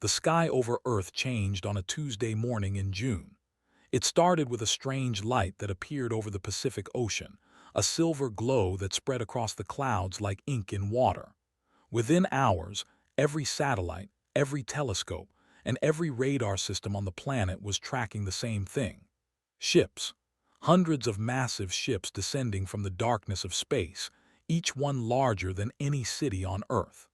The sky over Earth changed on a Tuesday morning in June. It started with a strange light that appeared over the Pacific Ocean, a silver glow that spread across the clouds like ink in water. Within hours, every satellite, every telescope, and every radar system on the planet was tracking the same thing. Ships. Hundreds of massive ships descending from the darkness of space, each one larger than any city on Earth.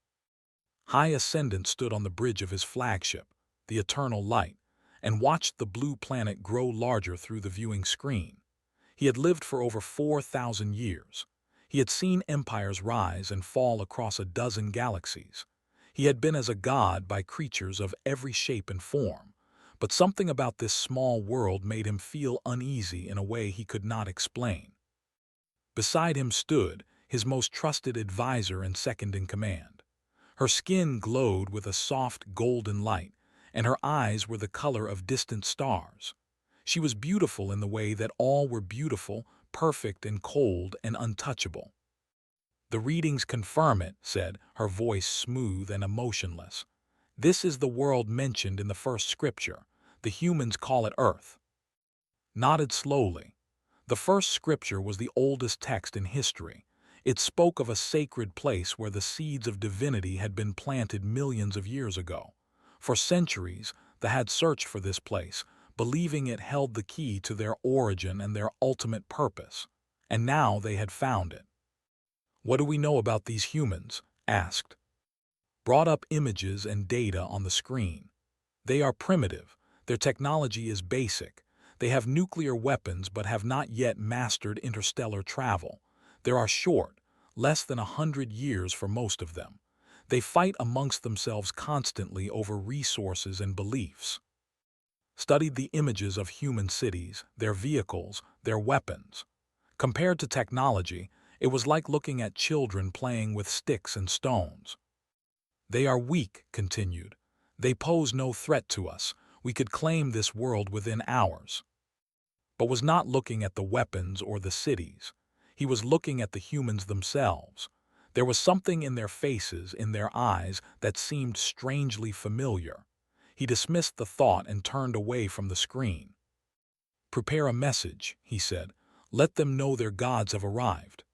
High Ascendant stood on the bridge of his flagship, the Eternal Light, and watched the blue planet grow larger through the viewing screen. He had lived for over 4,000 years. He had seen empires rise and fall across a dozen galaxies. He had been as a god by creatures of every shape and form, but something about this small world made him feel uneasy in a way he could not explain. Beside him stood his most trusted advisor and second-in-command. Her skin glowed with a soft golden light, and her eyes were the color of distant stars. She was beautiful in the way that all were beautiful, perfect and cold and untouchable. "The readings confirm it," said, her voice smooth and emotionless. "This is the world mentioned in the first scripture. The humans call it Earth." Nodded slowly. The first scripture was the oldest text in history. It spoke of a sacred place where the seeds of divinity had been planted millions of years ago. For centuries, they had searched for this place, believing it held the key to their origin and their ultimate purpose. And now they had found it. "What do we know about these humans?" asked. Brought up images and data on the screen. "They are primitive. Their technology is basic. They have nuclear weapons but have not yet mastered interstellar travel. There are short, less than 100 years for most of them. They fight amongst themselves constantly over resources and beliefs." Studied the images of human cities, their vehicles, their weapons. Compared to technology, it was like looking at children playing with sticks and stones. "They are weak," continued. "They pose no threat to us. We could claim this world within hours." But was not looking at the weapons or the cities. He was looking at the humans themselves. There was something in their faces, in their eyes, that seemed strangely familiar. He dismissed the thought and turned away from the screen. "Prepare a message," he said. "Let them know their gods have arrived."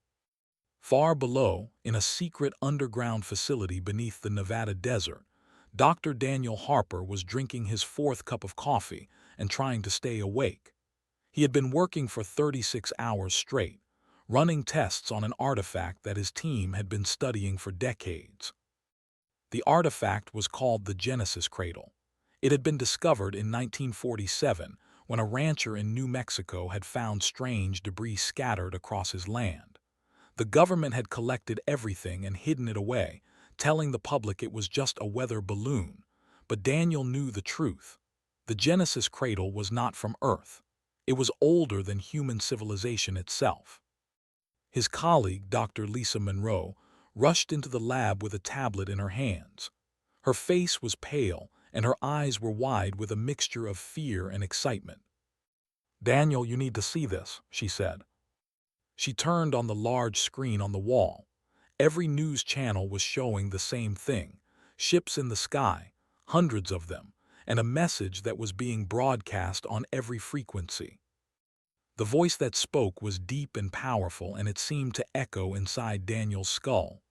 Far below, in a secret underground facility beneath the Nevada desert, Dr. Daniel Harper was drinking his fourth cup of coffee and trying to stay awake. He had been working for 36 hours straight, running tests on an artifact that his team had been studying for decades. The artifact was called the Genesis Cradle. It had been discovered in 1947 when a rancher in New Mexico had found strange debris scattered across his land. The government had collected everything and hidden it away, telling the public it was just a weather balloon. But Daniel knew the truth. The Genesis Cradle was not from Earth. It was older than human civilization itself. His colleague, Dr. Lisa Monroe, rushed into the lab with a tablet in her hands. Her face was pale, and her eyes were wide with a mixture of fear and excitement. "Daniel, you need to see this," she said. She turned on the large screen on the wall. Every news channel was showing the same thing: ships in the sky, hundreds of them, and a message that was being broadcast on every frequency. The voice that spoke was deep and powerful, and it seemed to echo inside Daniel's skull.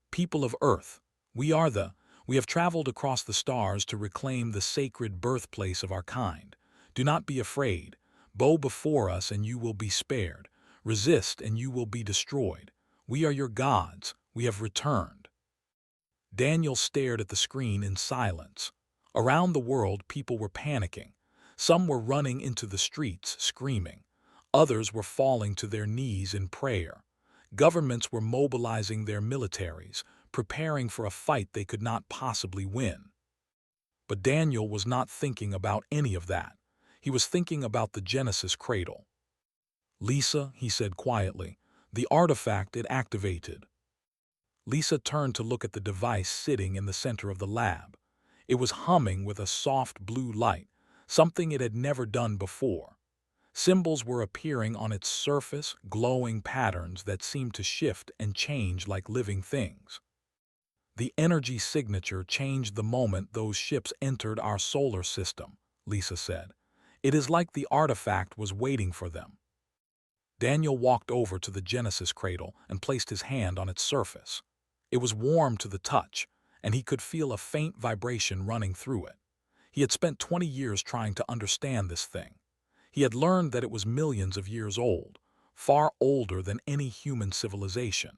"People of Earth, we have traveled across the stars to reclaim the sacred birthplace of our kind. Do not be afraid. Bow before us and you will be spared. Resist and you will be destroyed. We are your gods. We have returned." Daniel stared at the screen in silence. Around the world, people were panicking. Some were running into the streets, screaming. Others were falling to their knees in prayer. Governments were mobilizing their militaries, preparing for a fight they could not possibly win. But Daniel was not thinking about any of that. He was thinking about the Genesis Cradle. "Lisa," he said quietly, "the artifact it activated." Lisa turned to look at the device sitting in the center of the lab. It was humming with a soft blue light, something it had never done before. Symbols were appearing on its surface, glowing patterns that seemed to shift and change like living things. The energy signature changed the moment those ships entered our solar system, Lisa said. It is like the artifact was waiting for them. Daniel walked over to the Genesis cradle and placed his hand on its surface. It was warm to the touch, and he could feel a faint vibration running through it. He had spent 20 years trying to understand this thing. He had learned that it was millions of years old, far older than any human civilization.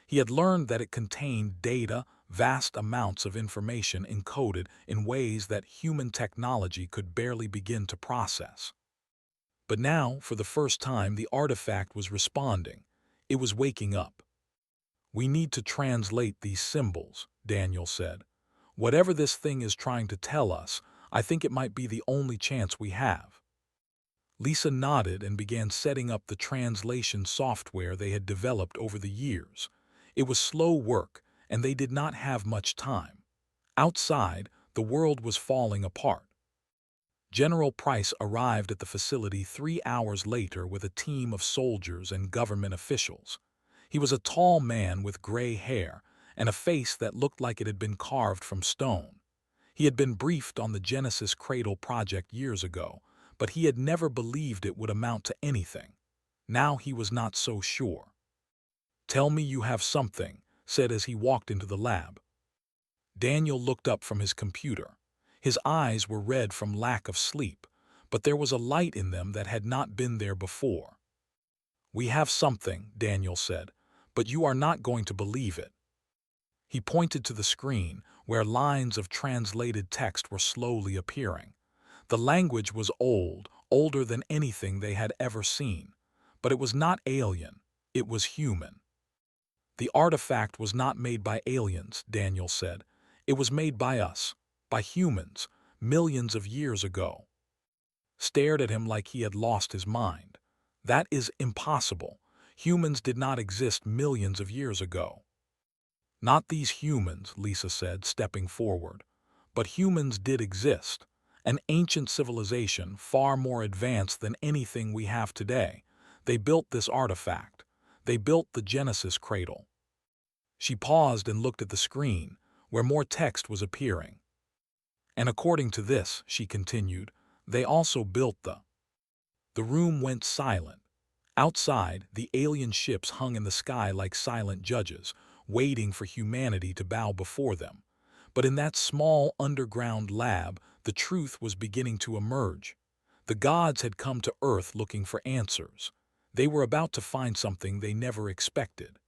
He had learned that it contained data, vast amounts of information encoded in ways that human technology could barely begin to process. But now, for the first time, the artifact was responding. It was waking up. "We need to translate these symbols," Daniel said. "Whatever this thing is trying to tell us, I think it might be the only chance we have." Lisa nodded and began setting up the translation software they had developed over the years. It was slow work, and they did not have much time. Outside, the world was falling apart. General Price arrived at the facility 3 hours later with a team of soldiers and government officials. He was a tall man with gray hair and a face that looked like it had been carved from stone. He had been briefed on the Genesis Cradle project years ago, but he had never believed it would amount to anything. Now he was not so sure. "Tell me you have something," said as he walked into the lab. Daniel looked up from his computer. His eyes were red from lack of sleep, but there was a light in them that had not been there before. "We have something," Daniel said, "but you are not going to believe it." He pointed to the screen, where lines of translated text were slowly appearing. The language was old, older than anything they had ever seen. But it was not alien, it was human. "The artifact was not made by aliens," Daniel said. "It was made by us, by humans, millions of years ago." Stared at him like he had lost his mind. "That is impossible. Humans did not exist millions of years ago." "Not these humans," Lisa said, stepping forward. "But humans did exist. An ancient civilization far more advanced than anything we have today. They built this artifact. They built the Genesis cradle." She paused and looked at the screen, where more text was appearing. "And according to this," she continued, "they also built the—" The room went silent. Outside, the alien ships hung in the sky like silent judges, waiting for humanity to bow before them. But in that small underground lab, the truth was beginning to emerge. The gods had come to Earth looking for answers. They were about to find something they never expected.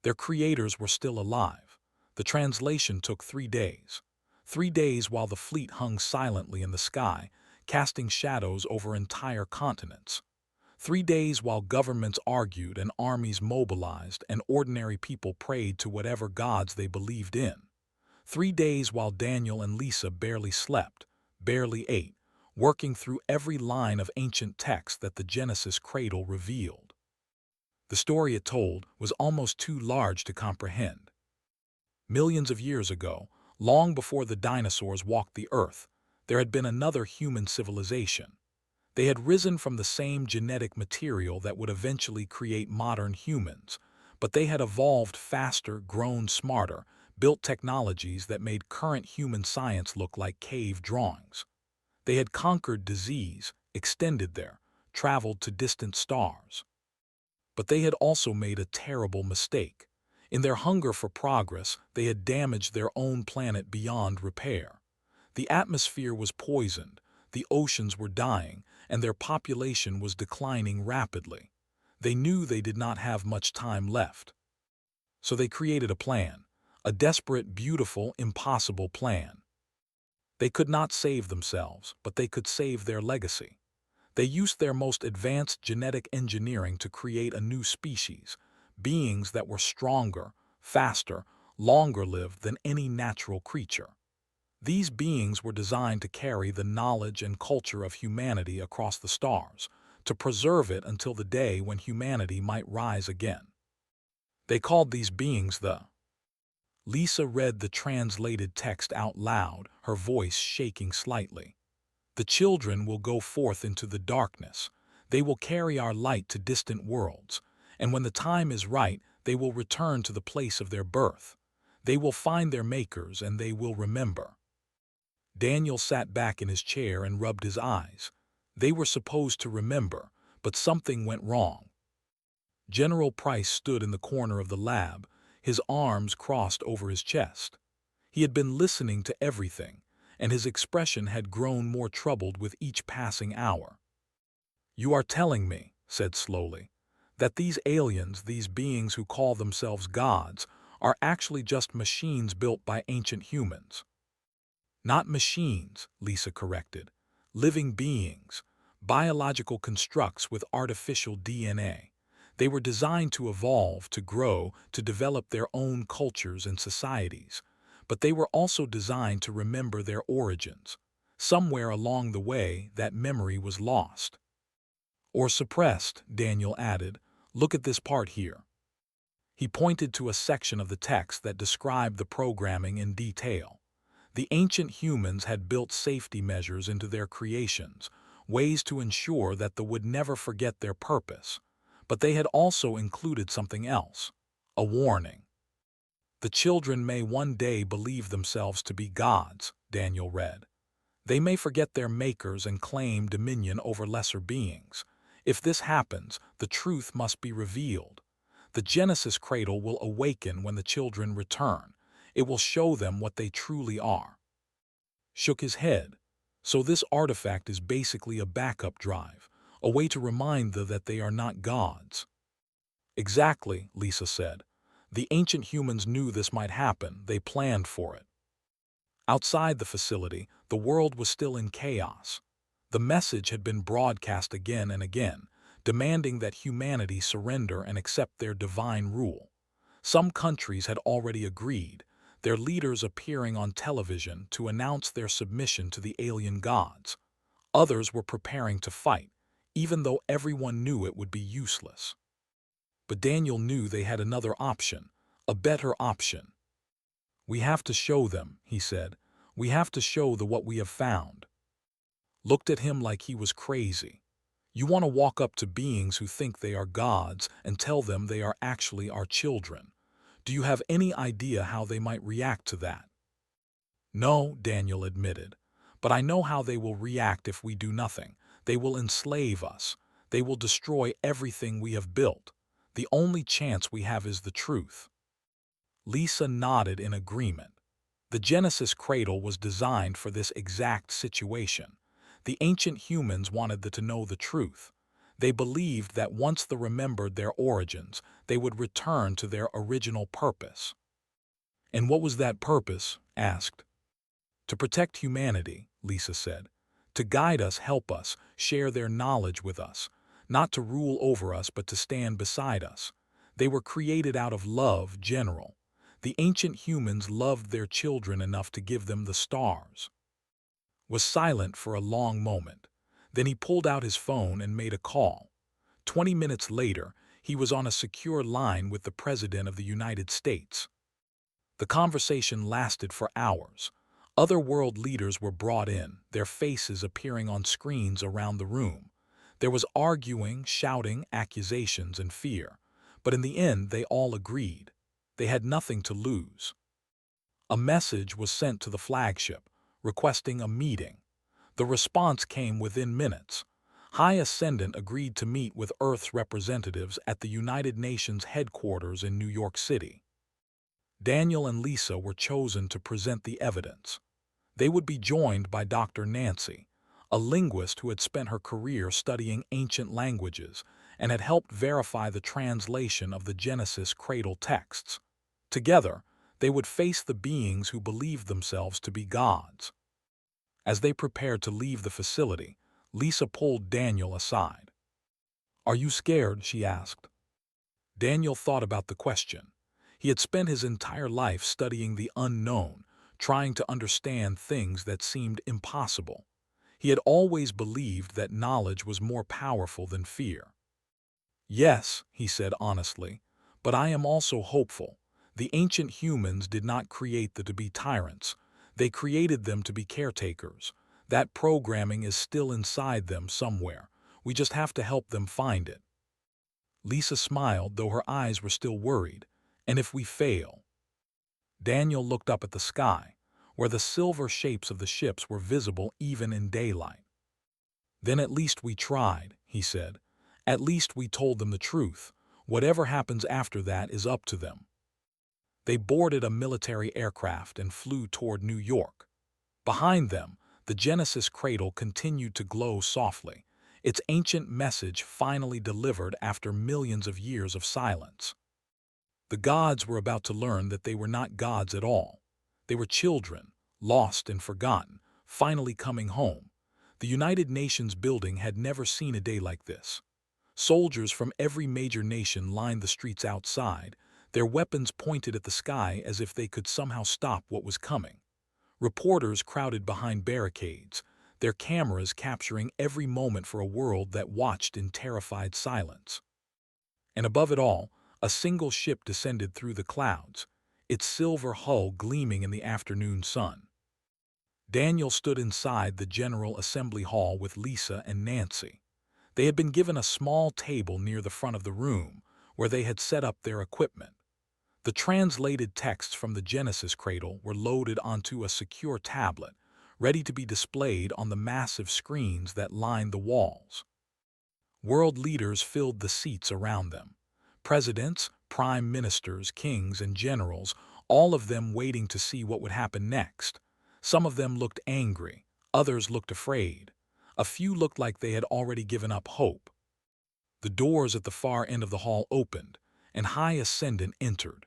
Their creators were still alive. The translation took 3 days. 3 days while the fleet hung silently in the sky, casting shadows over entire continents. 3 days while governments argued and armies mobilized and ordinary people prayed to whatever gods they believed in. 3 days while Daniel and Lisa barely slept, barely ate, working through every line of ancient text that the Genesis cradle revealed. The story it told was almost too large to comprehend. Millions of years ago, long before the dinosaurs walked the earth, there had been another human civilization. They had risen from the same genetic material that would eventually create modern humans, but they had evolved faster, grown smarter, built technologies that made current human science look like cave drawings. They had conquered disease, extended there, traveled to distant stars. But they had also made a terrible mistake. In their hunger for progress, they had damaged their own planet beyond repair. The atmosphere was poisoned, the oceans were dying, and their population was declining rapidly. They knew they did not have much time left. So they created a plan, a desperate, beautiful, impossible plan. They could not save themselves, but they could save their legacy. They used their most advanced genetic engineering to create a new species, beings that were stronger, faster, longer-lived than any natural creature. These beings were designed to carry the knowledge and culture of humanity across the stars, to preserve it until the day when humanity might rise again. They called these beings the— Lisa read the translated text out loud, her voice shaking slightly. "The children will go forth into the darkness. They will carry our light to distant worlds, and when the time is right, they will return to the place of their birth. They will find their makers and they will remember. Daniel sat back in his chair and rubbed his eyes. They were supposed to remember, but something went wrong. General Price stood in the corner of the lab, his arms crossed over his chest. He had been listening to everything, and his expression had grown more troubled with each passing hour. "You are telling me," said slowly, "that these aliens, these beings who call themselves gods, are actually just machines built by ancient humans." "Not machines," Lisa corrected. "Living beings, biological constructs with artificial DNA. They were designed to evolve, to grow, to develop their own cultures and societies. But they were also designed to remember their origins. Somewhere along the way, that memory was lost. Or suppressed," Daniel added. "Look at this part here." He pointed to a section of the text that described the programming in detail. The ancient humans had built safety measures into their creations, ways to ensure that they would never forget their purpose. But they had also included something else, a warning. "The children may one day believe themselves to be gods," Daniel read. "They may forget their makers and claim dominion over lesser beings. If this happens, the truth must be revealed. The Genesis cradle will awaken when the children return. It will show them what they truly are." Shook his head. "So this artifact is basically a backup drive, a way to remind them that they are not gods." "Exactly," Lisa said. "The ancient humans knew this might happen. They planned for it." Outside the facility, the world was still in chaos. The message had been broadcast again and again, demanding that humanity surrender and accept their divine rule. Some countries had already agreed, their leaders appearing on television to announce their submission to the alien gods. Others were preparing to fight, even though everyone knew it would be useless. But Daniel knew they had another option, a better option. "We have to show them," he said. "We have to show them what we have found." Looked at him like he was crazy. "You want to walk up to beings who think they are gods and tell them they are actually our children. Do you have any idea how they might react to that?" "No," Daniel admitted. "But I know how they will react if we do nothing. They will enslave us. They will destroy everything we have built. The only chance we have is the truth." Lisa nodded in agreement. The Genesis cradle was designed for this exact situation. The ancient humans wanted them to know the truth. They believed that once they remembered their origins, they would return to their original purpose. "And what was that purpose?" asked. "To protect humanity," Lisa said. "To guide us, help us, share their knowledge with us. Not to rule over us, but to stand beside us. They were created out of love, General. The ancient humans loved their children enough to give them the stars." Was silent for a long moment. Then he pulled out his phone and made a call. 20 minutes later, he was on a secure line with the President of the United States. The conversation lasted for hours. Other world leaders were brought in, their faces appearing on screens around the room. There was arguing, shouting, accusations, and fear. But in the end, they all agreed. They had nothing to lose. A message was sent to the flagship, requesting a meeting. The response came within minutes. High Ascendant agreed to meet with Earth's representatives at the United Nations headquarters in New York City. Daniel and Lisa were chosen to present the evidence. They would be joined by Dr. Nancy, a linguist who had spent her career studying ancient languages and had helped verify the translation of the Genesis cradle texts. Together, they would face the beings who believed themselves to be gods. As they prepared to leave the facility, Lisa pulled Daniel aside. "Are you scared?" she asked. Daniel thought about the question. He had spent his entire life studying the unknown, trying to understand things that seemed impossible. He had always believed that knowledge was more powerful than fear. "Yes," he said honestly, "but I am also hopeful. The ancient humans did not create them to be tyrants. They created them to be caretakers. That programming is still inside them somewhere. We just have to help them find it." Lisa smiled, though her eyes were still worried. "And if we fail?" Daniel looked up at the sky, where the silver shapes of the ships were visible even in daylight. "Then at least we tried," he said. "At least we told them the truth. Whatever happens after that is up to them." They boarded a military aircraft and flew toward New York. Behind them, the Genesis cradle continued to glow softly, its ancient message finally delivered after millions of years of silence. The gods were about to learn that they were not gods at all. They were children, lost and forgotten, finally coming home. The United Nations building had never seen a day like this. Soldiers from every major nation lined the streets outside, their weapons pointed at the sky as if they could somehow stop what was coming. Reporters crowded behind barricades, their cameras capturing every moment for a world that watched in terrified silence. And above it all, a single ship descended through the clouds, its silver hull gleaming in the afternoon sun. Daniel stood inside the General Assembly Hall with Lisa and Nancy. They had been given a small table near the front of the room, where they had set up their equipment. The translated texts from the Genesis cradle were loaded onto a secure tablet, ready to be displayed on the massive screens that lined the walls. World leaders filled the seats around them. Presidents, prime ministers, kings, and generals, all of them waiting to see what would happen next. Some of them looked angry, others looked afraid. A few looked like they had already given up hope. The doors at the far end of the hall opened, and High Ascendant entered.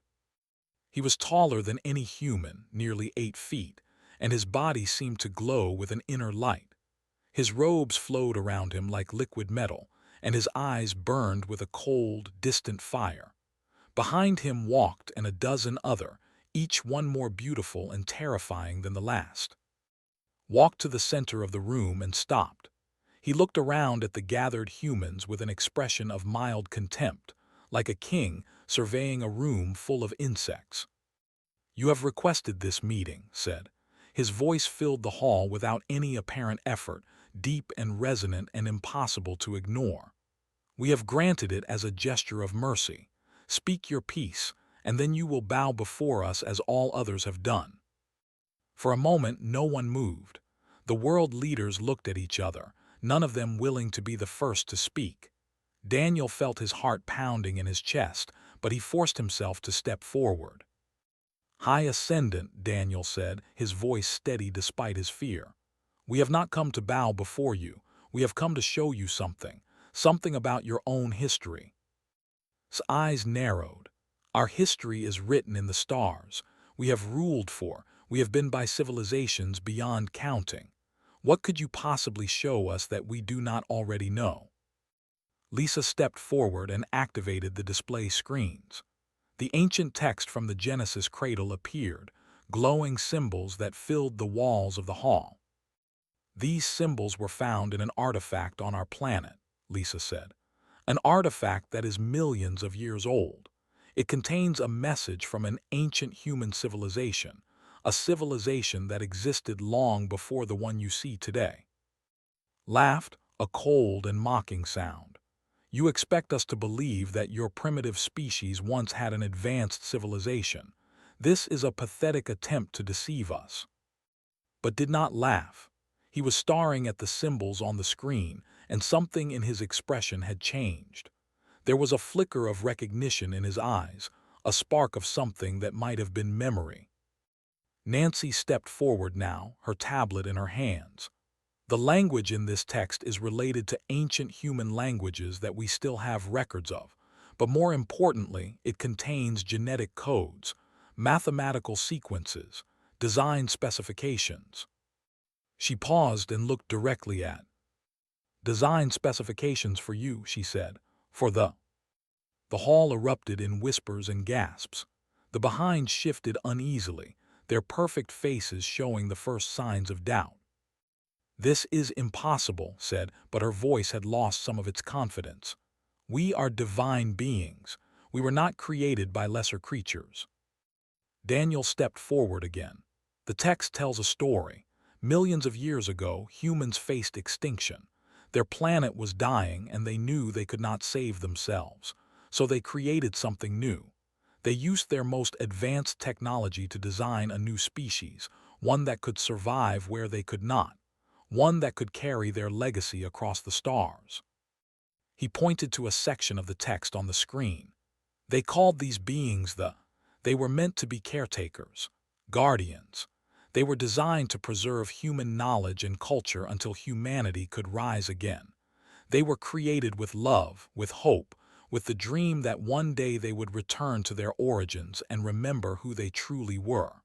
He was taller than any human, nearly 8 feet, and his body seemed to glow with an inner light. His robes flowed around him like liquid metal, and his eyes burned with a cold, distant fire. Behind him walked a dozen other, each one more beautiful and terrifying than the last. Walked to the center of the room and stopped. He looked around at the gathered humans with an expression of mild contempt, like a king surveying a room full of insects. "You have requested this meeting," said. His voice filled the hall without any apparent effort, deep and resonant and impossible to ignore. "We have granted it as a gesture of mercy. Speak your piece, and then you will bow before us as all others have done." For a moment, no one moved. The world leaders looked at each other, none of them willing to be the first to speak. Daniel felt his heart pounding in his chest, but he forced himself to step forward. "High Ascendant," Daniel said, his voice steady despite his fear. "We have not come to bow before you. We have come to show you something about your own history." His eyes narrowed. "Our history is written in the stars. We have ruled we have been by civilizations beyond counting. What could you possibly show us that we do not already know?" Lisa stepped forward and activated the display screens. The ancient text from the Genesis cradle appeared, glowing symbols that filled the walls of the hall. "These symbols were found in an artifact on our planet," Lisa said. "An artifact that is millions of years old. It contains a message from an ancient human civilization, a civilization that existed long before the one you see today." Laughed, a cold and mocking sound. "You expect us to believe that your primitive species once had an advanced civilization. This is a pathetic attempt to deceive us." But did not laugh. He was staring at the symbols on the screen, and something in his expression had changed. There was a flicker of recognition in his eyes, a spark of something that might have been memory. Nancy stepped forward now, her tablet in her hands. "The language in this text is related to ancient human languages that we still have records of, but more importantly, it contains genetic codes, mathematical sequences, design specifications." She paused and looked directly at. "Design specifications for you," she said, "for the—" The hall erupted in whispers and gasps. The behinds shifted uneasily, their perfect faces showing the first signs of doubt. "This is impossible," said, but her voice had lost some of its confidence. "We are divine beings. We were not created by lesser creatures." Daniel stepped forward again. "The text tells a story. Millions of years ago, humans faced extinction. Their planet was dying and they knew they could not save themselves. So they created something new. They used their most advanced technology to design a new species, one that could survive where they could not, one that could carry their legacy across the stars. He pointed to a section of the text on the screen. They called these beings They were meant to be caretakers, guardians. They were designed to preserve human knowledge and culture until humanity could rise again. They were created with love, with hope, with the dream that one day they would return to their origins and remember who they truly were.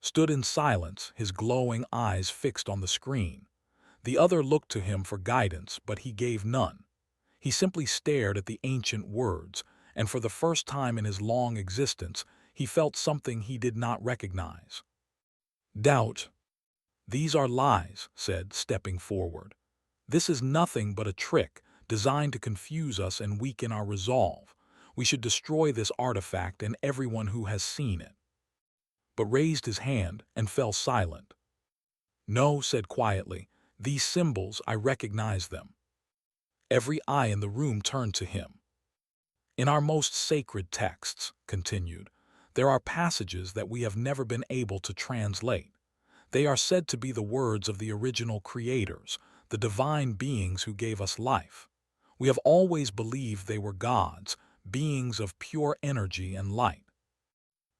Stood in silence, his glowing eyes fixed on the screen. The other looked to him for guidance, but he gave none. He simply stared at the ancient words, and for the first time in his long existence, he felt something he did not recognize. Doubt. "These are lies," said, stepping forward. "This is nothing but a trick designed to confuse us and weaken our resolve. We should destroy this artifact and everyone who has seen it." But raised his hand and fell silent. "No," said quietly, "these symbols, I recognize them." Every eye in the room turned to him. "In our most sacred texts," continued, "there are passages that we have never been able to translate. They are said to be the words of the original creators, the divine beings who gave us life. We have always believed they were gods, beings of pure energy and light."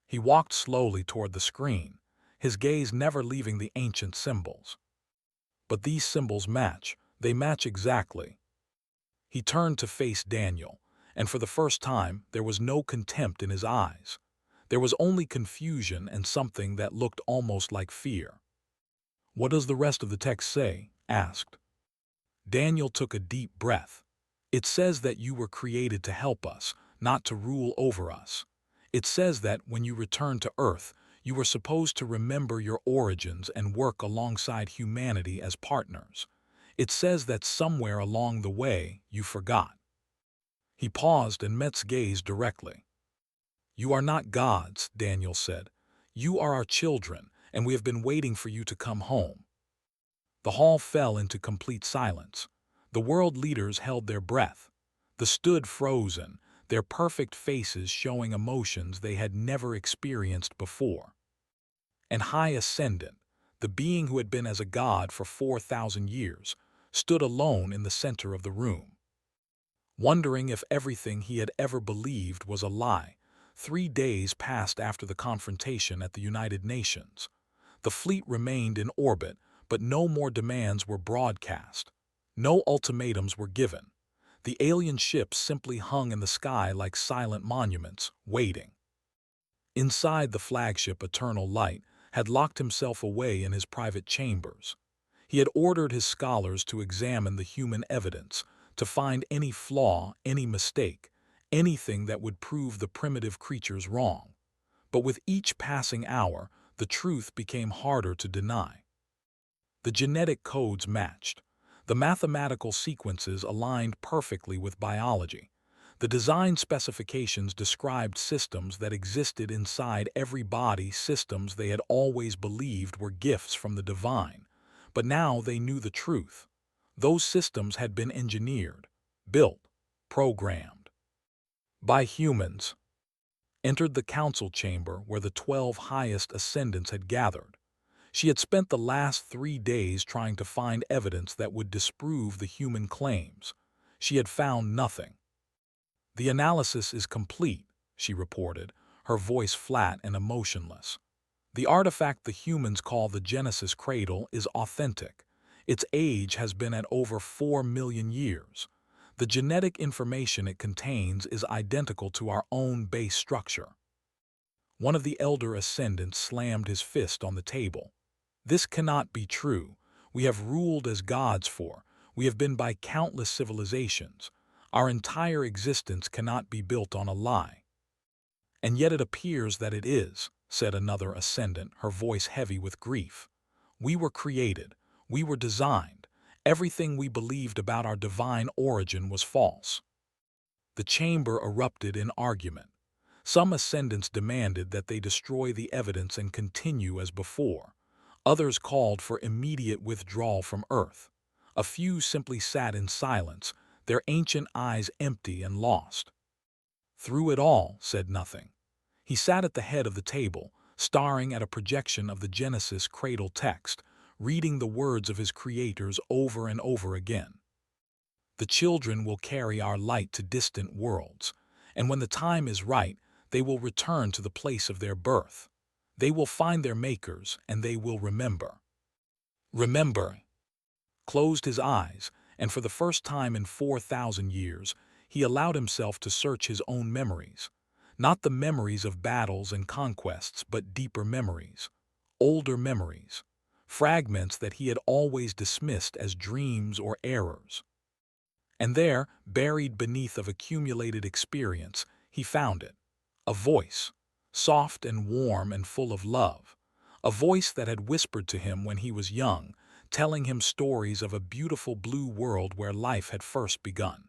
He walked slowly toward the screen, his gaze never leaving the ancient symbols. "But these symbols match. They match exactly." He turned to face Daniel, and for the first time there was no contempt in his eyes. There was only confusion and something that looked almost like fear. "What does the rest of the text say?" asked. Daniel took a deep breath. "It says that you were created to help us, not to rule over us. It says that when you returned to Earth, you were supposed to remember your origins and work alongside humanity as partners. It says that somewhere along the way, you forgot." He paused and met gaze directly. "You are not gods," Daniel said. "You are our children, and we have been waiting for you to come home." The hall fell into complete silence. The world leaders held their breath. They stood frozen, their perfect faces showing emotions they had never experienced before. And High Ascendant, the being who had been as a god for 4,000 years, stood alone in the center of the room. Wondering if everything he had ever believed was a lie, 3 days passed after the confrontation at the United Nations. The fleet remained in orbit, but no more demands were broadcast. No ultimatums were given. The alien ships simply hung in the sky like silent monuments, waiting. Inside the flagship, Eternal Light had locked himself away in his private chambers. He had ordered his scholars to examine the human evidence, to find any flaw, any mistake, anything that would prove the primitive creatures wrong. But with each passing hour, the truth became harder to deny. The genetic codes matched. The mathematical sequences aligned perfectly with biology. The design specifications described systems that existed inside every body, systems they had always believed were gifts from the divine. But now they knew the truth. Those systems had been engineered, built, programmed by humans. Entered the council chamber where the 12 highest ascendants had gathered. She had spent the last 3 days trying to find evidence that would disprove the human claims. She had found nothing. "The analysis is complete," she reported, her voice flat and emotionless. "The artifact the humans call the Genesis Cradle is authentic. Its age has been at over 4 million years. The genetic information it contains is identical to our own base structure." One of the elder ascendants slammed his fist on the table. "This cannot be true. We have ruled as gods we have been by countless civilizations. Our entire existence cannot be built on a lie." "And yet it appears that it is," said another ascendant, her voice heavy with grief. "We were created. We were designed. Everything we believed about our divine origin was false." The chamber erupted in argument. Some ascendants demanded that they destroy the evidence and continue as before. Others called for immediate withdrawal from Earth. A few simply sat in silence, their ancient eyes empty and lost. "Through it all," said nothing. He sat at the head of the table, staring at a projection of the Genesis cradle text, reading the words of his creators over and over again. The children will carry our light to distant worlds, and when the time is right, they will return to the place of their birth. They will find their makers, and they will remember. Remember. Closed his eyes, and for the first time in 4,000 years, he allowed himself to search his own memories. Not the memories of battles and conquests, but deeper memories. Older memories. Fragments that he had always dismissed as dreams or errors. And there, buried beneath of accumulated experience, he found it. A voice, soft and warm and full of love. A voice that had whispered to him when he was young, telling him stories of a beautiful blue world where life had first begun.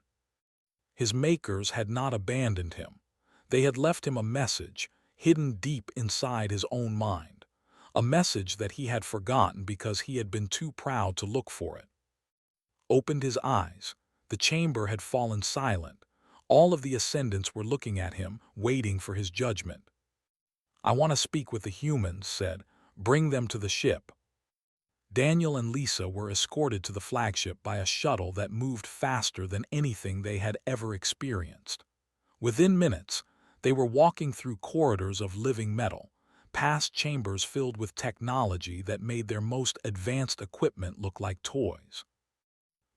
His makers had not abandoned him. They had left him a message, hidden deep inside his own mind. A message that he had forgotten because he had been too proud to look for it. Opened his eyes. The chamber had fallen silent. All of the ascendants were looking at him, waiting for his judgment. "I want to speak with the humans," said. "Bring them to the ship." Daniel and Lisa were escorted to the flagship by a shuttle that moved faster than anything they had ever experienced. Within minutes, they were walking through corridors of living metal, past chambers filled with technology that made their most advanced equipment look like toys.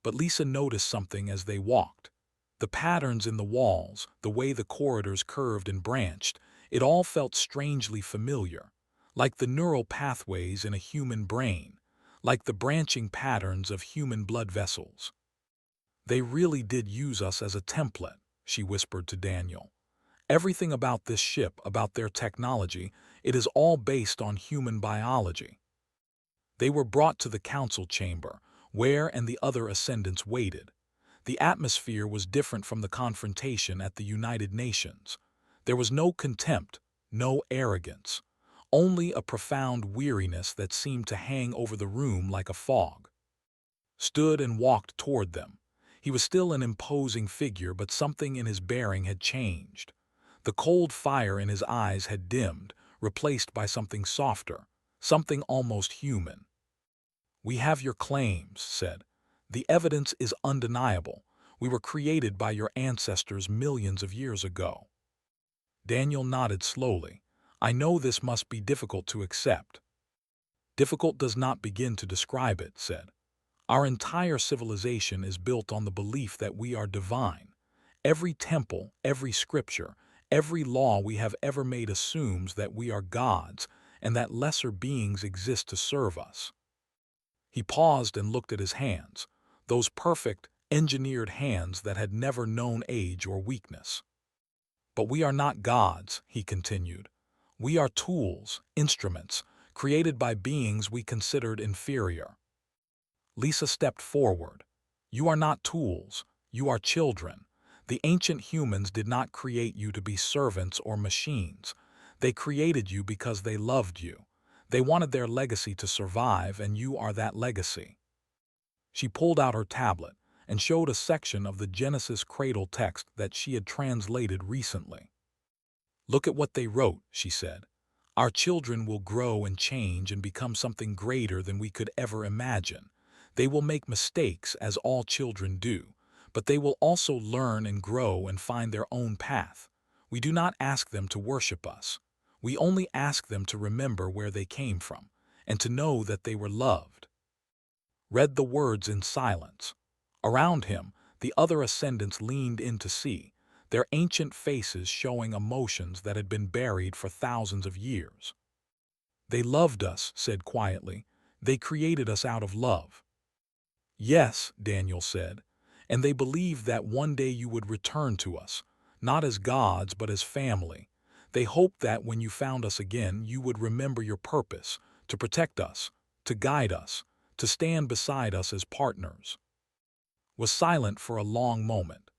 But Lisa noticed something as they walked. The patterns in the walls, the way the corridors curved and branched, it all felt strangely familiar, like the neural pathways in a human brain, like the branching patterns of human blood vessels. "They really did use us as a template," she whispered to Daniel. "Everything about this ship, about their technology, it is all based on human biology." They were brought to the council chamber, where and the other ascendants waited. The atmosphere was different from the confrontation at the United Nations. There was no contempt, no arrogance, only a profound weariness that seemed to hang over the room like a fog. Stood and walked toward them. He was still an imposing figure, but something in his bearing had changed. The cold fire in his eyes had dimmed, replaced by something softer, something almost human. "We have your claims," said. "The evidence is undeniable. We were created by your ancestors millions of years ago." Daniel nodded slowly. "I know this must be difficult to accept." "Difficult does not begin to describe it," said. "Our entire civilization is built on the belief that we are divine. Every temple, every scripture, every law we have ever made assumes that we are gods and that lesser beings exist to serve us." He paused and looked at his hands, those perfect, engineered hands that had never known age or weakness. "But we are not gods," he continued. "We are tools, instruments, created by beings we considered inferior." Lisa stepped forward. "You are not tools. You are children. The ancient humans did not create you to be servants or machines. They created you because they loved you. They wanted their legacy to survive, and you are that legacy." She pulled out her tablet and showed a section of the Genesis cradle text that she had translated recently. "Look at what they wrote," she said. "Our children will grow and change and become something greater than we could ever imagine. They will make mistakes, as all children do, but they will also learn and grow and find their own path. We do not ask them to worship us. We only ask them to remember where they came from, and to know that they were loved." Read the words in silence. Around him, the other ascendants leaned in to see, their ancient faces showing emotions that had been buried for thousands of years. "They loved us," said quietly. "They created us out of love." "Yes," Daniel said, "and they believed that one day you would return to us, not as gods but as family. They hoped that when you found us again, you would remember your purpose, to protect us, to guide us, to stand beside us as partners." Was silent for a long moment.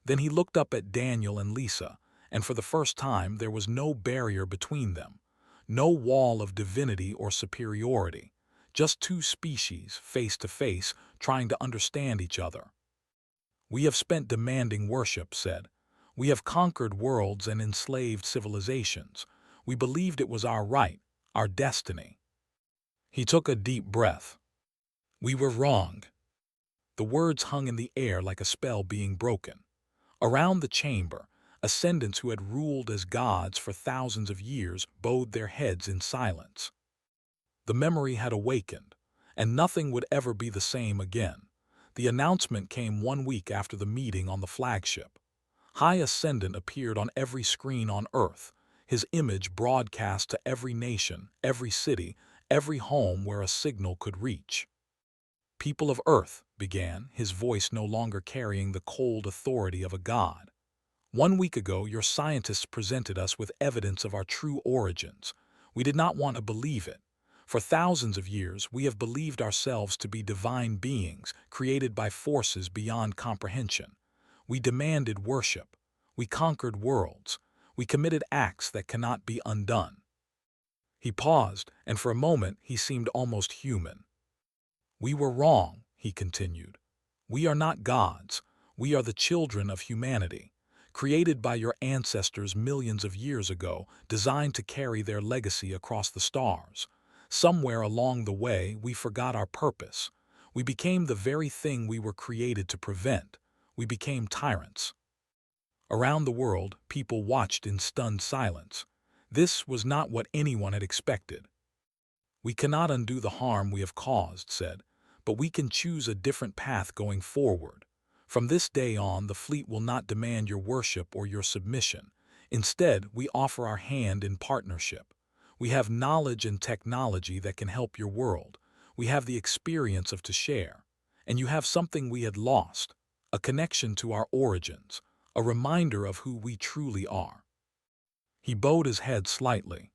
Then he looked up at Daniel and Lisa, and for the first time there was no barrier between them, no wall of divinity or superiority, just two species, face to face, trying to understand each other. "We have spent demanding worship," said. "We have conquered worlds and enslaved civilizations. We believed it was our right, our destiny. He took a deep breath. We were wrong. The words hung in the air like a spell being broken. Around the chamber, ascendants who had ruled as gods for thousands of years bowed their heads in silence. The memory had awakened, and nothing would ever be the same again. The announcement came 1 week after the meeting on the flagship. High Ascendant appeared on every screen on Earth, his image broadcast to every nation, every city, every home where a signal could reach. "People of Earth," began, his voice no longer carrying the cold authority of a god. "1 week ago, your scientists presented us with evidence of our true origins. We did not want to believe it. For thousands of years, we have believed ourselves to be divine beings, created by forces beyond comprehension. We demanded worship. We conquered worlds. We committed acts that cannot be undone." He paused, and for a moment he seemed almost human. "We were wrong," he continued. "We are not gods. We are the children of humanity, created by your ancestors millions of years ago, designed to carry their legacy across the stars. Somewhere along the way, we forgot our purpose. We became the very thing we were created to prevent. We became tyrants." Around the world, people watched in stunned silence. This was not what anyone had expected. "We cannot undo the harm we have caused," said, "but we can choose a different path going forward. From this day on, the fleet will not demand your worship or your submission. Instead, we offer our hand in partnership. We have knowledge and technology that can help your world. We have the experience of to share. And you have something we had lost, a connection to our origins, a reminder of who we truly are." He bowed his head slightly.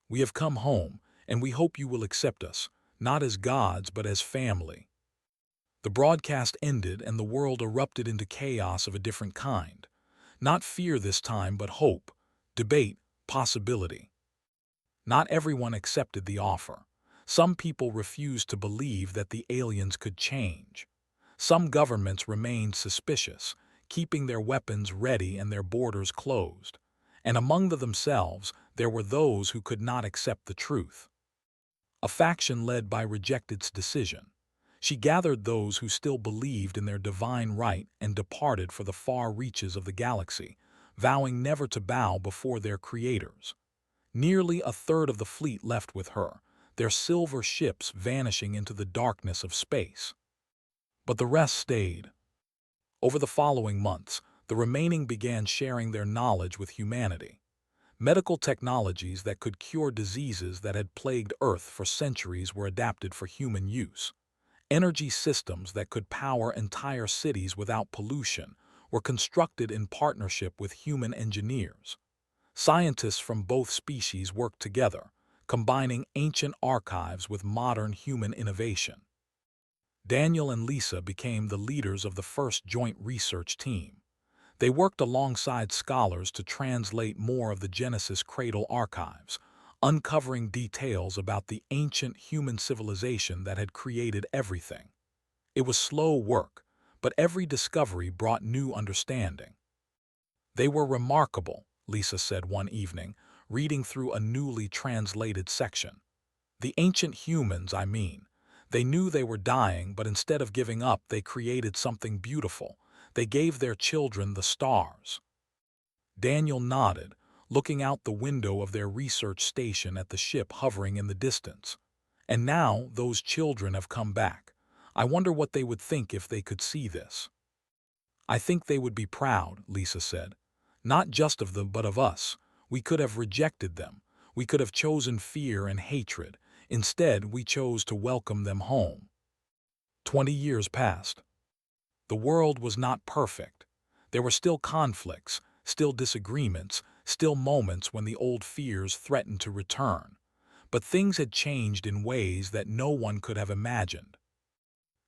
"We have come home, and we hope you will accept us, not as gods but as family." The broadcast ended and the world erupted into chaos of a different kind. Not fear this time, but hope, debate, possibility. Not everyone accepted the offer. Some people refused to believe that the aliens could change. Some governments remained suspicious, keeping their weapons ready and their borders closed. And among themselves, there were those who could not accept the truth. A faction led by Rejected's decision. She gathered those who still believed in their divine right and departed for the far reaches of the galaxy, vowing never to bow before their creators. Nearly a third of the fleet left with her, their silver ships vanishing into the darkness of space. But the rest stayed. Over the following months, the remaining began sharing their knowledge with humanity. Medical technologies that could cure diseases that had plagued Earth for centuries were adapted for human use. Energy systems that could power entire cities without pollution were constructed in partnership with human engineers. Scientists from both species worked together, combining ancient archives with modern human innovation. Daniel and Lisa became the leaders of the first joint research team. They worked alongside scholars to translate more of the Genesis Cradle archives, uncovering details about the ancient human civilization that had created everything. It was slow work, but every discovery brought new understanding. "They were remarkable," Lisa said one evening, reading through a newly translated section. "The ancient humans, I mean. They knew they were dying, but instead of giving up, they created something beautiful. They gave their children the stars." Daniel nodded, looking out the window of their research station at the ship hovering in the distance. "And now those children have come back. I wonder what they would think if they could see this." "I think they would be proud," Lisa said. "Not just of them, but of us. We could have rejected them. We could have chosen fear and hatred. Instead, we chose to welcome them home." 20 years passed. The world was not perfect. There were still conflicts, still disagreements, still moments when the old fears threatened to return. But things had changed in ways that no one could have imagined.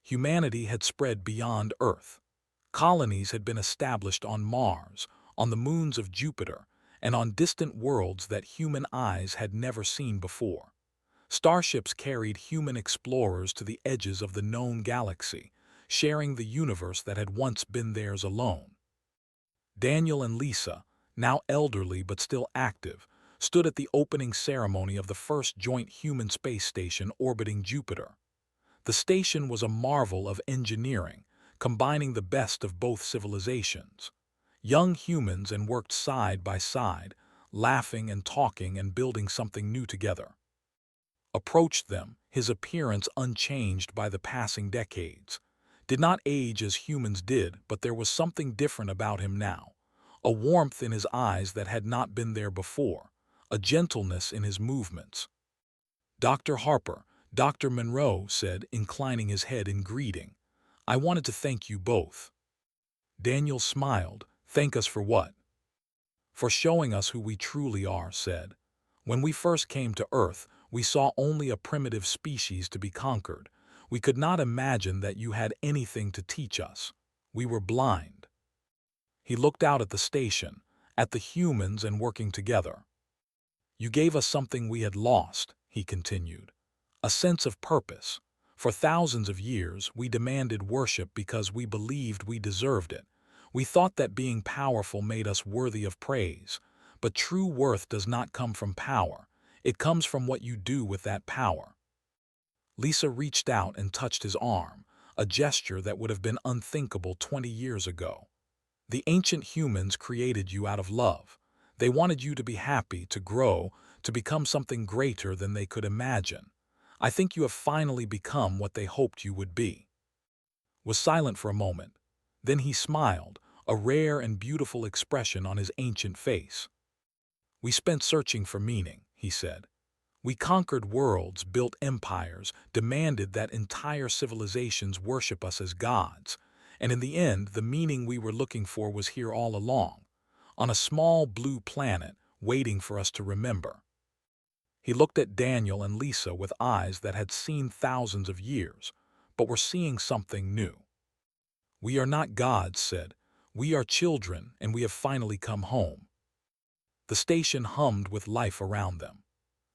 Humanity had spread beyond Earth. Colonies had been established on Mars, on the moons of Jupiter, and on distant worlds that human eyes had never seen before. Starships carried human explorers to the edges of the known galaxy, sharing the universe that had once been theirs alone. Daniel and Lisa, now elderly but still active, stood at the opening ceremony of the first joint human space station orbiting Jupiter. The station was a marvel of engineering, combining the best of both civilizations. Young humans and worked side by side, laughing and talking and building something new together. Approached them, his appearance unchanged by the passing decades. Did not age as humans did, but there was something different about him now. A warmth in his eyes that had not been there before, a gentleness in his movements. "Dr. Harper," Dr. Monroe said, inclining his head in greeting. "I wanted to thank you both." Daniel smiled. "Thank us for what?" "For showing us who we truly are," said. "When we first came to Earth, we saw only a primitive species to be conquered. We could not imagine that you had anything to teach us. We were blind." He looked out at the station, at the humans and working together. "You gave us something we had lost," he continued. "A sense of purpose. For thousands of years, we demanded worship because we believed we deserved it. We thought that being powerful made us worthy of praise. But true worth does not come from power. It comes from what you do with that power." Lisa reached out and touched his arm, a gesture that would have been unthinkable 20 years ago. "The ancient humans created you out of love. They wanted you to be happy, to grow, to become something greater than they could imagine. I think you have finally become what they hoped you would be." Was silent for a moment. Then he smiled, a rare and beautiful expression on his ancient face. "We spent searching for meaning," he said. "We conquered worlds, built empires, demanded that entire civilizations worship us as gods. And in the end, the meaning we were looking for was here all along, on a small blue planet, waiting for us to remember." He looked at Daniel and Lisa with eyes that had seen thousands of years, but were seeing something new. "We are not gods," said. "We are children, and we have finally come home." The station hummed with life around them.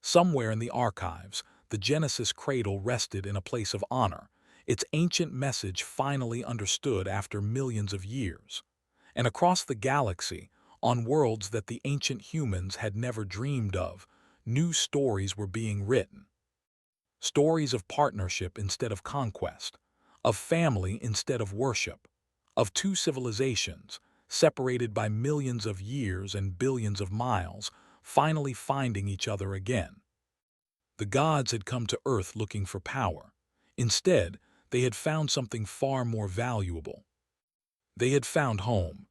Somewhere in the archives, the Genesis cradle rested in a place of honor, its ancient message finally understood after millions of years. And across the galaxy, on worlds that the ancient humans had never dreamed of, new stories were being written. Stories of partnership instead of conquest, of family instead of worship, of two civilizations, separated by millions of years and billions of miles, finally finding each other again. The gods had come to Earth looking for power. Instead, they had found something far more valuable. They had found home,